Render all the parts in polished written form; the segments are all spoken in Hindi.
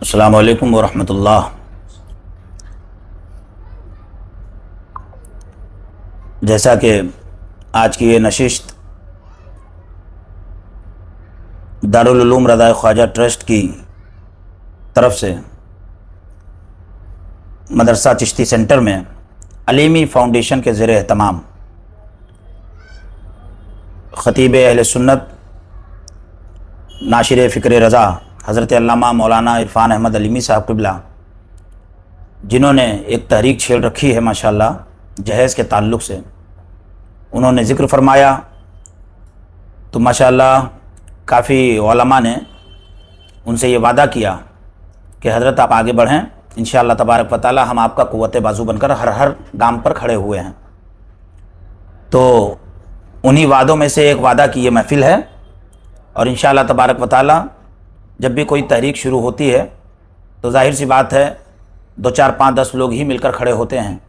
अस्सलामु अलैकुम वरहमतुल्लाह। जैसा कि आज की ये नशिस्त दारुल उलूम रज़ाए ख्वाजा ट्रस्ट की तरफ से मदरसा चिश्ती सेंटर में अलीमी फाउंडेशन के ज़ेर एहतमाम ख़तीब अहले सुन्नत नाशिर फ़िक्र रज़ा हज़रत अल्लामा मौलाना इरफ़ान अहमद अलीमी साहब क़िबला, जिन्होंने एक तहरीक छेड़ रखी है माशाअल्लाह जहेज़ के ताल्लुक़ से, उन्होंने ज़िक्र फरमाया तो माशाअल्लाह काफ़ी उलमा ने उनसे ये वादा किया कि हज़रत आप आगे बढ़ें, इंशाअल्लाह तबारक व तआला हम आपका क़ुव्वत बाजू बनकर हर गाम पर खड़े हुए हैं। तो उन्हीं वादों में से एक वादा की ये महफ़िल है और इंशाअल्लाह तबारक व तआला जब भी कोई तहरीक शुरू होती है तो जाहिर सी बात है 2, 4, 5, 10 लोग ही मिलकर खड़े होते हैं,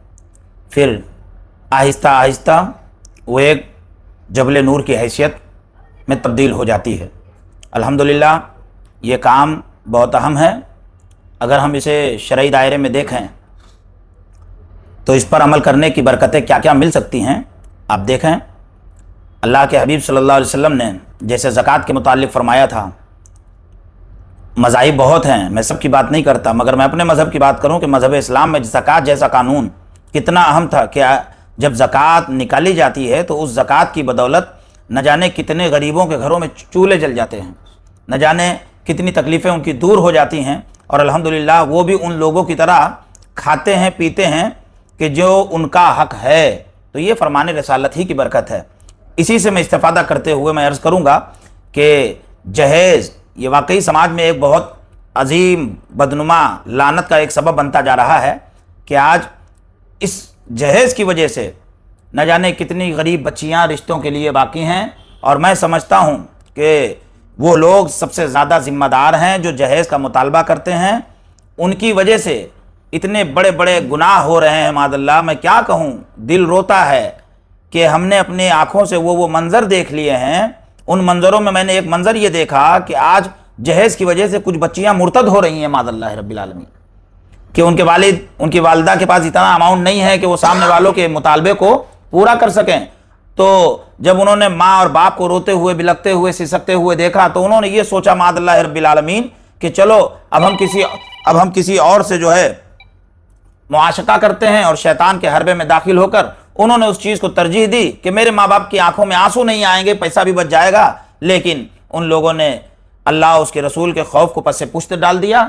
फिर आहिस्ता आहिस्ता वो एक जबल नूर की हैसियत में तब्दील हो जाती है। अल्हम्दुलिल्लाह ये काम बहुत अहम है। अगर हम इसे शरई दायरे में देखें तो इस पर अमल करने की बरकतें क्या क्या मिल सकती हैं। आप देखें, अल्लाह के हबीब सल्लल्लाहु अलैहि वसल्लम ने जैसे ज़कात के मुताल्लिक़ फरमाया था, मज़ाहिब बहुत हैं, मैं सब की बात नहीं करता, मगर मैं अपने मज़हब की बात करूं कि मज़हब इस्लाम में ज़कात जैसा कानून कितना अहम था कि जब ज़कात निकाली जाती है तो उस ज़कात की बदौलत न जाने कितने गरीबों के घरों में चूल्हे जल जाते हैं, न जाने कितनी तकलीफ़ें उनकी दूर हो जाती हैं और अल्हम्दुलिल्लाह वो भी उन लोगों की तरह खाते हैं पीते हैं कि जो उनका हक़ है। तो ये फरमान रसालत ही की बरकत है। इसी से मैं इस्तिफ़ादा करते हुए मैं अर्ज़ करूँगा कि जहेज़ ये वाकई समाज में एक बहुत अजीम बदनुमा लानत का एक सबब बनता जा रहा है कि आज इस जहेज़ की वजह से न जाने कितनी गरीब बच्चियां रिश्तों के लिए बाकी हैं और मैं समझता हूं कि वो लोग सबसे ज़्यादा ज़िम्मेदार हैं जो जहेज़ का मुतालबा करते हैं। उनकी वजह से इतने बड़े बड़े गुनाह हो रहे हैं। मादल्ला मैं क्या कहूँ, दिल रोता है कि हमने अपनी आँखों से वो मंज़र देख लिए हैं। उन मंज़रों में मैंने एक मंज़र ये देखा कि आज जहेज़ की वजह से कुछ बच्चियां मुर्तद हो रही हैं मादल्लाह रब्बिल आलमीन, कि उनके वालिद उनकी वालदा के पास इतना अमाउंट नहीं है कि वो सामने वालों के मुतालबे को पूरा कर सकें। तो जब उन्होंने माँ और बाप को रोते हुए, बिलखते हुए, सिसकते हुए देखा तो उन्होंने ये सोचा मादल्लाह रब्बिल आलमीन कि चलो अब हम किसी और से जो है मुआशका करते हैं, और शैतान के हरबे में दाखिल होकर उन्होंने उस चीज़ को तरजीह दी कि मेरे माँ बाप की आंखों में आंसू नहीं आएंगे, पैसा भी बच जाएगा। लेकिन उन लोगों ने अल्लाह उसके रसूल के खौफ को पस से पुश्त डाल दिया।